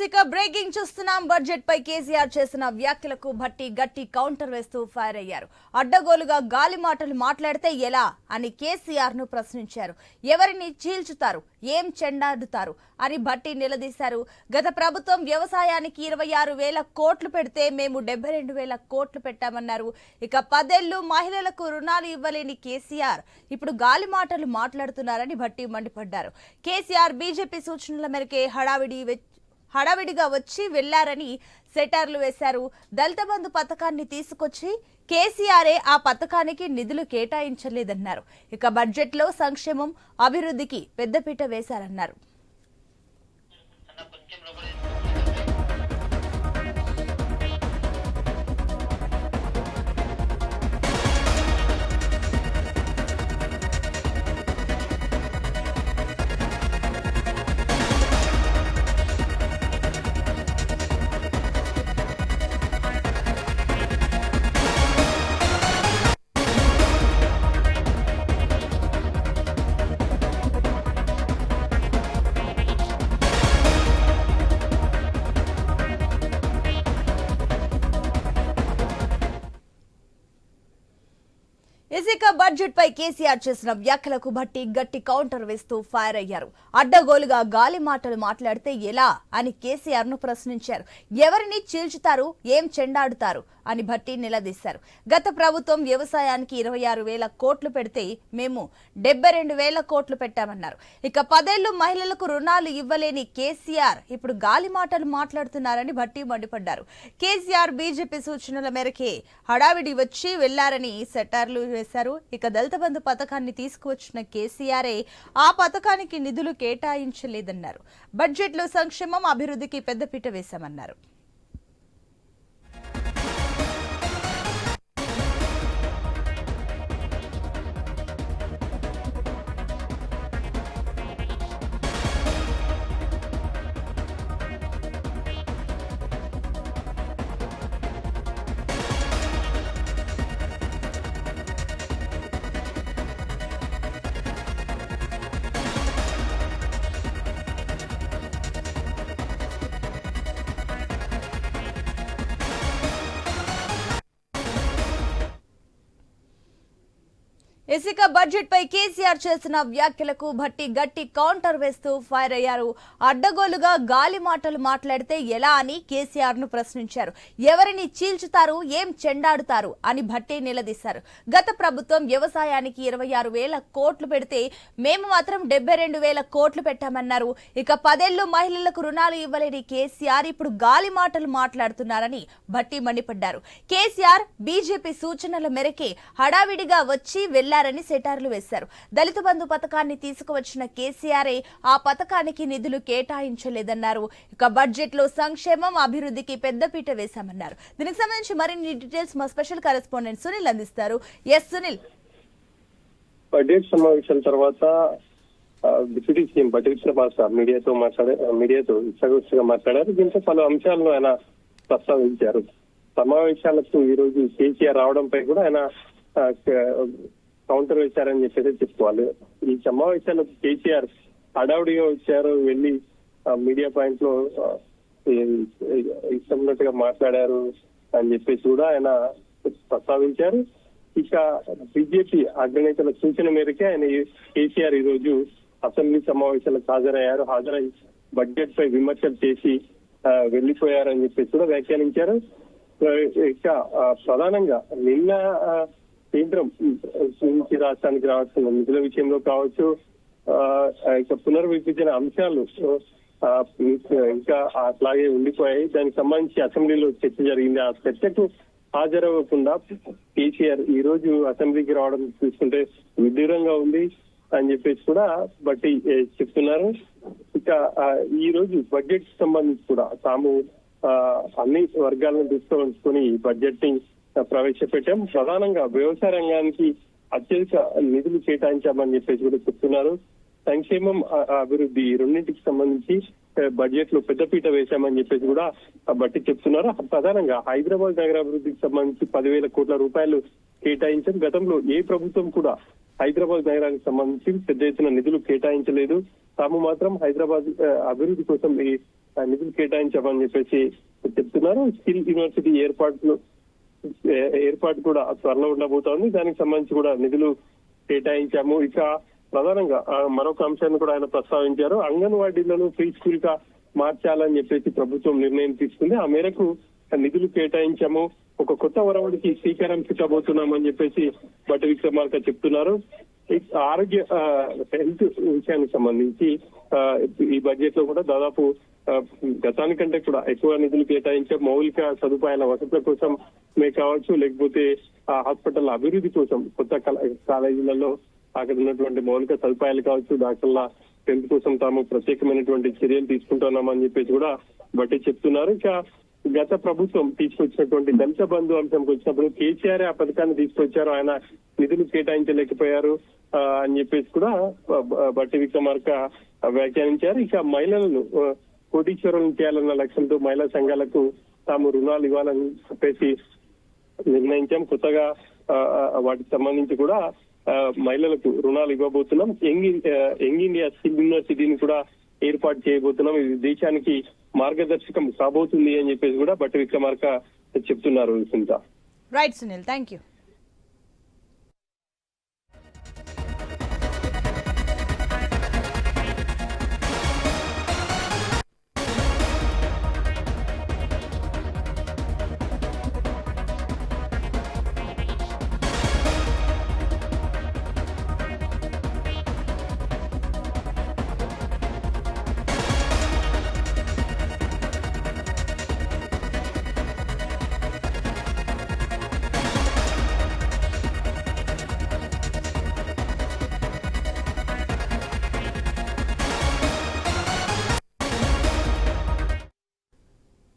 ఇక బ్రేకింగ్ చూస్తున్నాం. బడ్జెట్ పై కేసీఆర్ చేసిన వ్యాఖ్యలకు భట్టి గట్టి కౌంటర్ వేస్తూ ఫైర్ అయ్యారు. అడ్డగోలుగా గాలి మాటలు మాట్లాడితే ఎలా అని కేసీఆర్ ను ప్రశ్నించారు. ఎవరిని చీల్చుతారు, ఏం చెండాడుతారు అని భట్టి నిలదీశారు. గత ప్రభుత్వం వ్యవసాయానికి 26,000 కోట్లు పెడితే మేము 72,000 కోట్లు పెట్టామన్నారు. ఇక 10 ఏళ్లు మహిళలకు రుణాలు ఇవ్వలేని కేసీఆర్ ఇప్పుడు గాలి మాటలు మాట్లాడుతున్నారని భట్టి మండిపడ్డారు. కేసీఆర్ బీజేపీ సూచనల మేరకే హడావిడిగా వచ్చి వెళ్లారని సెటార్లు వేశారు. దళిత బంధు పథకాన్ని తీసుకొచ్చి కేసీఆరే ఆ పథకానికి నిధులు కేటాయించలేదన్నారు. ఇక బడ్జెట్లో సంక్షేమం, అభివృద్ధికి పెద్దపీట వేశారన్నారు. ఇక బడ్జెట్ పై కేసీఆర్ చేసిన వ్యాఖ్యలకు భట్టి గట్టి కౌంటర్ వేస్తూ ఫైర్ అయ్యారు. అడ్డగోలుగా గాలి మాటలు మాట్లాడితే ఎలా అని కేసీఆర్ ను ప్రశ్నించారు. ఎవరిని చీల్చుతారు, ఏం చెండాడుతారు అని భట్టి నిలదీశారు. గత ప్రభుత్వం వ్యవసాయానికి 26,000 కోట్లు పెడితే మేము 72,000 కోట్లు పెట్టామన్నారు. ఇక 10 ఏళ్లు మహిళలకు రుణాలు ఇవ్వలేని కేసీఆర్ ఇప్పుడు గాలి మాటలు మాట్లాడుతున్నారని భట్టి మండిపడ్డారు. కేసీఆర్ బీజేపీ సూచనల మేరకే హడావిడి వచ్చి వెళ్లారని సెటార్లు వేశారు. ఇక దళిత బంధు పథకాన్ని తీసుకువచ్చిన కేసీఆరే ఆ పథకానికి నిధులు కేటాయించలేదన్నారు. బడ్జెట్లో సంక్షేమం, అభివృద్ధికి పెద్దపీట వేశామన్నారు. ఇక బడ్జెట్ పై కేసీఆర్ చేసిన వ్యాఖ్యలకు భట్టి గట్టి కౌంటర్ వేస్తూ ఫైర్ అయ్యారు. అడ్డగోలుగా గాలి మాటలు మాట్లాడితే ఎలా అని కేసీఆర్ ను ప్రశ్నించారు. ఎవరిని చీల్చుతారు, ఏం చెండాడుతారు అని భట్టి నిలదీశారు. గత ప్రభుత్వం వ్యవసాయానికి 26,000 కోట్లు పెడితే మేము మాత్రం 72,000 కోట్లు పెట్టామన్నారు. ఇక 10 ఏళ్లు మహిళలకు రుణాలు ఇవ్వలేని కేసీఆర్ ఇప్పుడు గాలి మాటలు మాట్లాడుతున్నారని భట్టి మండిపడ్డారు. కేసీఆర్ బీజేపీ సూచనల మేరకే హడావిడిగా వచ్చి వెళ్లారని సెటార్లు వేశారు. దళిత బంధు పథకాన్ని తీసుకువచ్చిన కేసీఆరే ఆ పథకానికి నిధులు కేటాయించలేదన్నారు. ఇక బడ్జెట్ లో సంక్షేమం, అభివృద్ధికి పెద్దపీట వేశామన్నారు. దీనికి సంబంధించి మరిన్ని డీటెయిల్స్ మా స్పెషల్ కరెస్పాండెంట్ సునీల్ అందిస్తారు. ఎస్ సునీల్. బడ్జెట్ సమావేశం తర్వాత డిప్యూటీ సీఎం బట్టి విక్రమార్క మీడియాతో ఇచ్చగా మాట్లాడారు. దీంతో పలు అంశాలను ఆయన ప్రస్తావించారు. సమావేశాలకు ఈ రోజు కేసీఆర్ రావడంపై కూడా ఆయన కౌంటర్ వేశారని చెప్పేసి చెప్పుకోవాలి. ఈ సమావేశాలకు కేసీఆర్ హడావుడిగా వచ్చారు, వెళ్లి మీడియా పాయింట్ లో ఇష్టంన్నట్టుగా మాట్లాడారు అని చెప్పేసి కూడా ఆయన ప్రస్తావించారు. ఇక బీజేపీ అగ్రనేతల సూచన మేరకే ఆయన కేసీఆర్ ఈ రోజు అసెంబ్లీ సమావేశాలకు హాజరై బడ్జెట్ పై విమర్శలు చేసి వెళ్లిపోయారని చెప్పేసి కూడా వ్యాఖ్యానించారు. ఇక ప్రధానంగా నిన్న కేంద్రం నుంచి రాష్ట్రానికి రావాల్సిన నిధుల విషయంలో కావచ్చు, ఇక పునర్విభజన అంశాలు ఇంకా అట్లాగే ఉండిపోయాయి. దానికి సంబంధించి అసెంబ్లీలో చర్చ జరిగింది. ఆ చర్చకు హాజరవ్వకుండా కేసీఆర్ ఈ రోజు అసెంబ్లీకి రావడం చూస్తుంటే విడ్డూరంగా ఉంది అని చెప్పేసి కూడా బట్టి చెప్తున్నారు. ఇక ఈ రోజు బడ్జెట్ సంబంధించి కూడా తాము అన్ని వర్గాలను దృష్టిలో ఉంచుకొని బడ్జెట్ ని ప్రవేశపెట్టాం. ప్రధానంగా వ్యవసాయ రంగానికి అత్యధిక నిధులు కేటాయించామని చెప్పేసి కూడా చెప్తున్నారు. సంక్షేమం, అభివృద్ధి రెండింటికి సంబంధించి బడ్జెట్ లో పెద్దపీట వేశామని చెప్పేసి కూడా బట్టి చెప్తున్నారు. ప్రధానంగా హైదరాబాద్ నగరాభివృద్ధికి సంబంధించి 10,000 కోట్ల రూపాయలు కేటాయించాం. గతంలో ఏ ప్రభుత్వం కూడా హైదరాబాద్ నగరానికి సంబంధించి పెద్ద ఎత్తున నిధులు కేటాయించలేదు. తాము మాత్రం హైదరాబాద్ అభివృద్ధి కోసం నిధులు కేటాయించామని చెప్పేసి చెప్తున్నారు. స్కిల్ యూనివర్సిటీ ఏర్పాటు కూడా త్వరలో ఉండబోతోంది. దానికి సంబంధించి కూడా నిధులు కేటాయించాము. ఇక ప్రధానంగా మరొక అంశాన్ని కూడా ఆయన ప్రస్తావించారు. అంగన్వాడీలను ప్రీ స్కూల్ గా మార్చాలని చెప్పేసి ప్రభుత్వం నిర్ణయం తీసుకుంది. ఆ మేరకు నిధులు కేటాయించాము. ఒక కొత్త ఒరవడికి శ్రీకారం చుట్టబోతున్నామని చెప్పేసి బట్టి విక్రమార్క చెప్తున్నారు. ఆరోగ్య హెల్త్ విషయానికి సంబంధించి ఈ బడ్జెట్ లో కూడా దాదాపు గతానికంటే కూడా ఎక్కువ నిధులు కేటాయించే మౌలిక సదుపాయాల వసతుల కోసం కావచ్చు, లేకపోతే హాస్పిటల్ అభివృద్ధి కోసం కొత్త కాలేజీలలో అక్కడ ఉన్నటువంటి మౌలిక సదుపాయాలు కావచ్చు, డాక్టర్ల హెల్త్ కోసం తాము ప్రత్యేకమైనటువంటి చర్యలు తీసుకుంటున్నామని చెప్పేసి కూడా బట్టి చెప్తున్నారు. ఇక గత ప్రభుత్వం తీసుకొచ్చినటువంటి దళిత బంధు అంశంకి వచ్చినప్పుడు కేసీఆర్ ఆ పథకాన్ని తీసుకొచ్చారు, ఆయన నిధులు కేటాయించలేకపోయారు అని చెప్పేసి కూడా బట్టి విక్రమార్క వ్యాఖ్యానించారు. ఇక మహిళలను కోటీశ్వరులను చేయాలన్న లక్ష్యంతో మహిళా సంఘాలకు తాము రుణాలు ఇవ్వాలని చెప్పేసి నిర్ణయించాం. కొత్తగా వాటికి సంబంధించి కూడా మహిళలకు రుణాలు ఇవ్వబోతున్నాం. యంగ్ ఇండియా స్కిల్ యూనివర్సిటీని కూడా ఏర్పాటు చేయబోతున్నాం. ఇది దేశానికి మార్గదర్శకం కాబోతుంది అని చెప్పేసి కూడా బట్టి విక్రమార్క చెప్తున్నారు. Right Sunil, thank you.